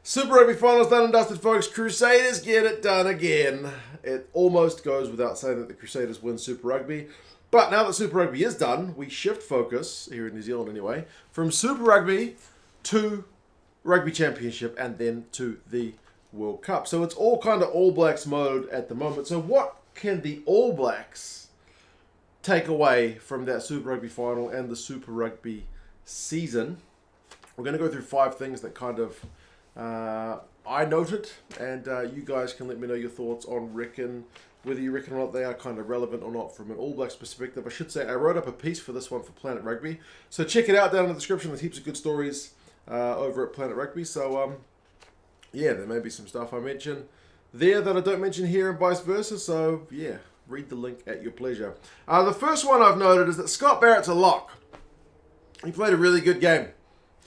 Super Rugby finals done and dusted, folks. Crusaders get it done again. It almost goes without saying that the Crusaders win Super Rugby. But now that Super Rugby is done, we shift focus, here in New Zealand anyway, from Super Rugby to Rugby Championship and then to the World Cup. So it's all kind of All Blacks mode at the moment. So what can the All Blacks take away from that Super Rugby final and the Super Rugby season? We're going to go through 5 things that kind of I noted, and you guys can let me know your thoughts on whether you reckon or not they are kind of relevant or not from an All Blacks perspective. I should say I wrote up a piece for this one for Planet Rugby, so check it out down in the description. There's heaps of good stories over at Planet Rugby. So yeah, there may be some stuff I mention there that I don't mention here and vice versa. So yeah, read the link at your pleasure. The first one I've noted is that Scott Barrett's a lock. He played a really good game.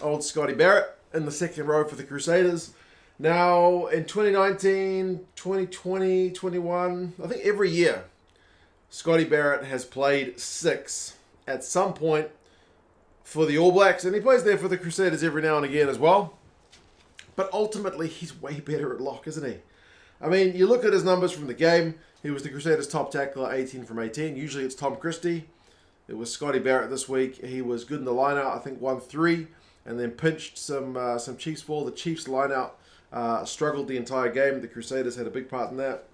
Old Scotty Barrett in the second row for the Crusaders. Now, in 2019, 2020, 21, I think every year, Scotty Barrett has played 6 at some point for the All Blacks, and he plays there for the Crusaders every now and again as well. But ultimately, he's way better at lock, isn't he? I mean, you look at his numbers from the game. He was the Crusaders' top tackler, 18 from 18. Usually it's Tom Christie. It was Scotty Barrett this week. He was good in the line-out, I think 1-3. And then pinched some Chiefs ball. The Chiefs lineout struggled the entire game. The Crusaders had a big part in that.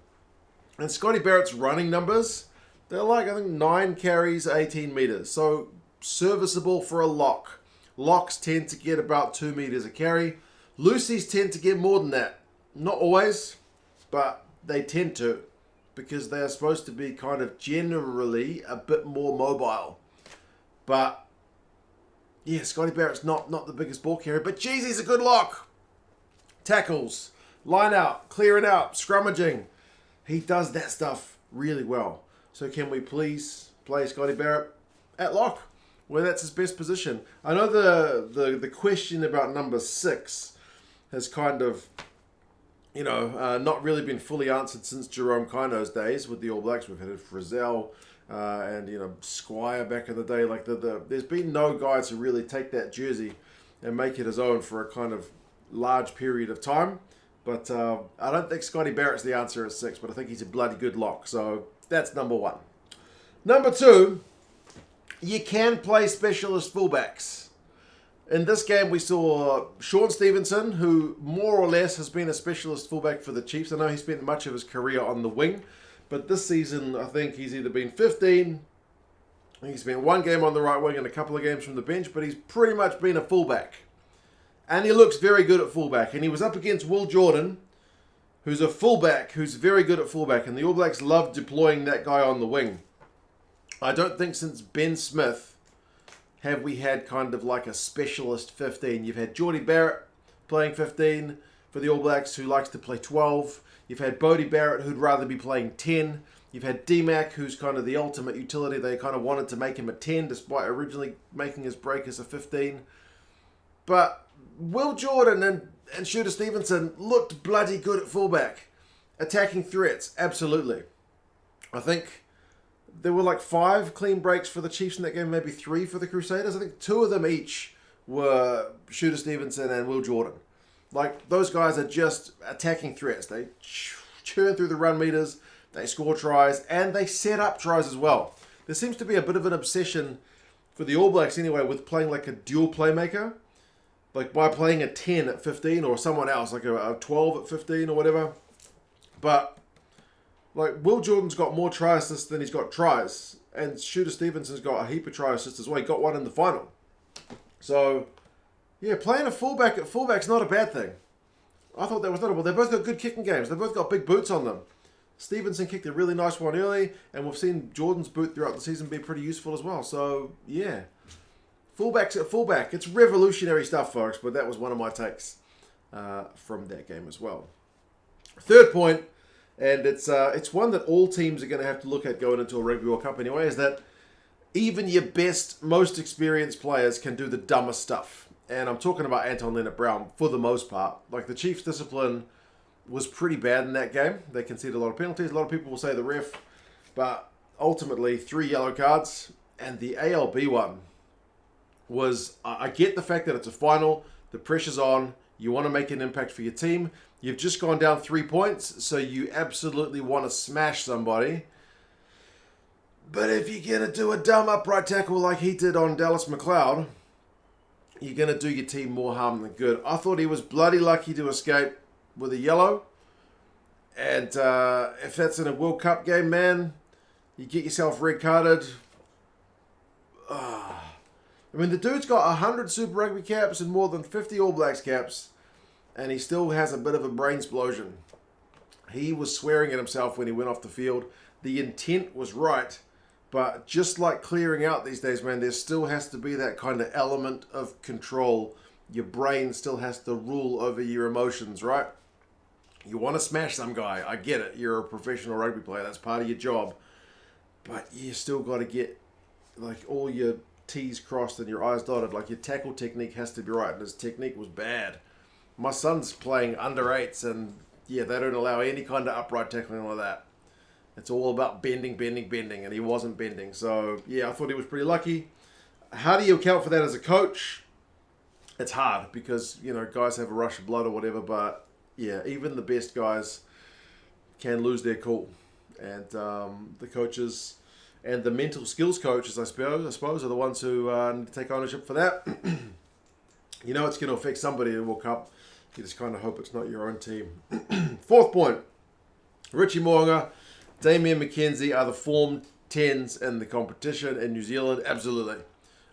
And Scotty Barrett's running numbers, they're like, I think, 9 carries, 18 meters. So serviceable for a lock. Locks tend to get about 2 meters a carry. Loosies tend to get more than that. Not always, but they tend to, because they are supposed to be kind of generally a bit more mobile. But yeah, Scotty Barrett's not the biggest ball carrier, but geez, he's a good lock. Tackles, line out, clearing out, scrummaging. He does that stuff really well. So can we please play Scotty Barrett at lock, where that's his best position? I know the question about number 6 has kind of, not really been fully answered since Jerome Kaino's days with the All Blacks. We've had Frizzell, and Squire back in the day. Like there's been no guy to really take that jersey and make it his own for a kind of large period of time. But I don't think Scotty Barrett's the answer at 6, but I think he's a bloody good lock. So that's number 1. Number 2, you can play specialist fullbacks. In this game, we saw Shaun Stevenson, who more or less has been a specialist fullback for the Chiefs. I know he spent much of his career on the wing, but this season, I think he's either been 15, he's been 1 game on the right wing and a couple of games from the bench, but he's pretty much been a fullback. And he looks very good at fullback. And he was up against Will Jordan, who's a fullback, who's very good at fullback. And the All Blacks love deploying that guy on the wing. I don't think since Ben Smith have we had kind of like a specialist 15. You've had Geordie Barrett playing 15 for the All Blacks, who likes to play 12. You've had Bodie Barrett, who'd rather be playing 10. You've had D-Mac, who's kind of the ultimate utility. They kind of wanted to make him a 10, despite originally making his break as a 15. But Will Jordan and Shooter Stevenson looked bloody good at fullback. Attacking threats, absolutely. I think there were like 5 clean breaks for the Chiefs in that game, maybe 3 for the Crusaders. I think 2 of them each were Shooter Stevenson and Will Jordan. Like, those guys are just attacking threats. They churn through the run meters, they score tries, and they set up tries as well. There seems to be a bit of an obsession for the All Blacks anyway with playing like a dual playmaker. Like by playing a 10 at 15 or someone else, like a 12 at 15 or whatever. But like Will Jordan's got more try assists than he's got tries. And Shooter Stevenson's got a heap of try assists as well. He got 1 in the final. So yeah, playing a fullback at fullback's not a bad thing. I thought that was notable. They both got good kicking games. They both got big boots on them. Stevenson kicked a really nice one early, and we've seen Jordan's boot throughout the season be pretty useful as well. So, yeah. Fullbacks at fullback. It's revolutionary stuff, folks, but that was one of my takes from that game as well. Third point, and it's one that all teams are going to have to look at going into a Rugby World Cup anyway, is that even your best, most experienced players can do the dumbest stuff. And I'm talking about Anton Leonard Brown for the most part. Like, the Chiefs' discipline was pretty bad in that game. They conceded a lot of penalties. A lot of people will say the ref. But ultimately, 3 yellow cards. And the ALB one was, I get the fact that it's a final. The pressure's on. You want to make an impact for your team. You've just gone down 3 points, so you absolutely want to smash somebody. But if you're going to do a dumb upright tackle like he did on Dallas McLeod, you're going to do your team more harm than good. I thought he was bloody lucky to escape with a yellow. And if that's in a World Cup game, man, you get yourself red carded. I mean, the dude's got 100 Super Rugby caps and more than 50 All Blacks caps, and he still has a bit of a brain explosion. He was swearing at himself when he went off the field. The intent was right, but just like clearing out these days, man, there still has to be that kind of element of control. Your brain still has to rule over your emotions, right? You want to smash some guy. I get it. You're a professional rugby player. That's part of your job. But you still got to get like all your T's crossed and your I's dotted. Like your tackle technique has to be right. And his technique was bad. My son's playing under 8s and yeah, they don't allow any kind of upright tackling like that. It's all about bending, and he wasn't bending. So yeah, I thought he was pretty lucky. How do you account for that as a coach? It's hard because, you know, guys have a rush of blood or whatever, but yeah, even the best guys can lose their cool. And the coaches and the mental skills coaches, I suppose, are the ones who need to take ownership for that. You know it's going to affect somebody in the World Cup. You just kind of hope it's not your own team. 4th point. Richie Morgan, Damian McKenzie are the form 10s in the competition in New Zealand. Absolutely.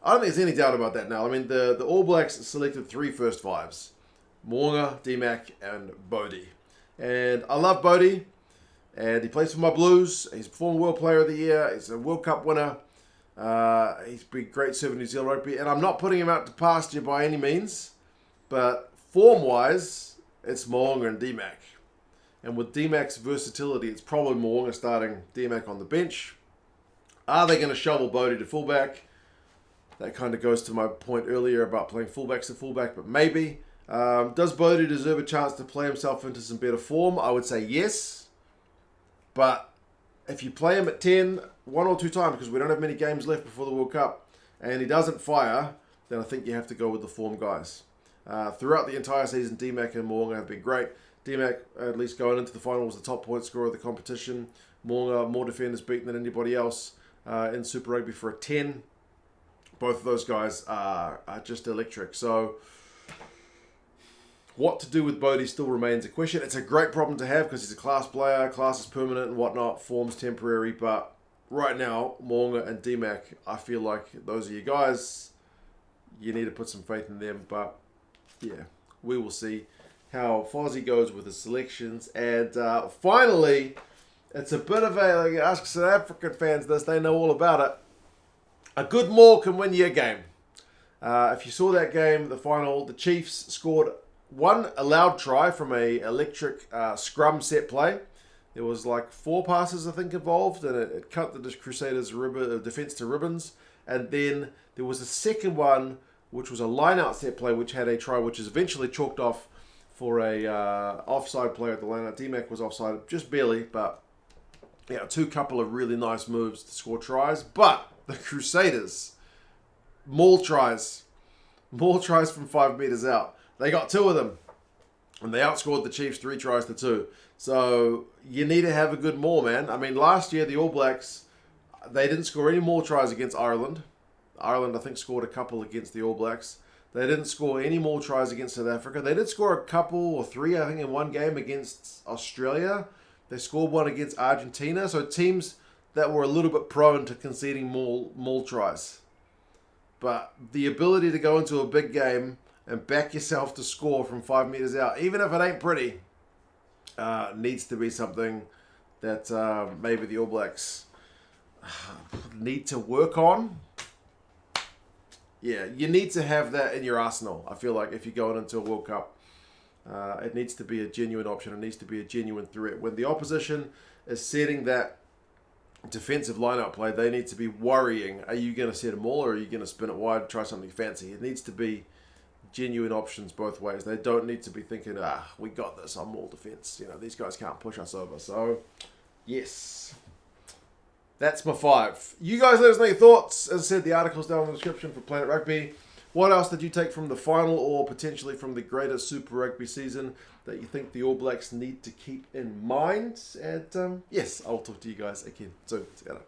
I don't think there's any doubt about that now. I mean, the All Blacks selected 3 first 5s. Morgan, D-Mac, and Bodie. And I love Bodie. And he plays for my Blues. He's a former World Player of the Year. He's a World Cup winner. He's been great serving New Zealand rugby. And I'm not putting him out to pasture by any means. But form-wise, it's Mo'unga and D-Mac. And with D-Mac's versatility, it's probably Mo'unga starting D-Mac on the bench. Are they going to shovel Bodie to fullback? That kind of goes to my point earlier about playing fullbacks to fullback, but maybe. Does Bodie deserve a chance to play himself into some better form? I would say yes. But if you play him at 10, 1 or 2 times, because we don't have many games left before the World Cup, and he doesn't fire, then I think you have to go with the form guys. Throughout the entire season, D-Mac and Mo'unga have been great. D-Mac, at least going into the final, was the top point scorer of the competition. Mo'unga, more defenders beaten than anybody else in Super Rugby for a 10. Both of those guys are just electric. So what to do with Bodie still remains a question. It's a great problem to have because he's a class player, class is permanent and whatnot, form's temporary. But right now, Mo'unga and D-Mac, I feel like those are your guys. You need to put some faith in them. But yeah, we will see how Fozzie goes with his selections. And finally, it's a bit of a, like, ask South African fans this, they know all about it. A good maul can win you a game. If you saw that game, the final, the Chiefs scored 1 allowed try from a electric scrum set play. There was like 4 passes, I think, involved, and it cut the Crusaders' defense to ribbons. And then there was a second one, which was a line-out set play, which had a try, which is eventually chalked off for a offside play at the line-out. D-Mac was offside, just barely, but yeah, 2 couple of really nice moves to score tries. But the Crusaders, more tries from 5 meters out. They got 2 of them, and they outscored the Chiefs 3 tries to 2. So you need to have a good maul, man. I mean, last year the All Blacks, they didn't score any more tries against Ireland. Ireland, I think, scored a couple against the All Blacks. They didn't score any more tries against South Africa. They did score a couple or 3, I think, in one game against Australia. They scored 1 against Argentina. So teams that were a little bit prone to conceding more tries. But the ability to go into a big game and back yourself to score from 5 meters out, even if it ain't pretty, needs to be something that maybe the All Blacks need to work on. Yeah, you need to have that in your arsenal. I feel like if you're going into a World Cup, it needs to be a genuine option. It needs to be a genuine threat. When the opposition is setting that defensive line-out play, they need to be worrying, are you going to set them all or are you going to spin it wide, try something fancy? It needs to be genuine options both ways. They don't need to be thinking, we got this on maul defense. You know, these guys can't push us over. So, yes. That's my 5. You guys let us know your thoughts. As I said, the article's down in the description for Planet Rugby. What else did you take from the final or potentially from the greater Super Rugby season that you think the All Blacks need to keep in mind? And yes, I'll talk to you guys again soon. See you later.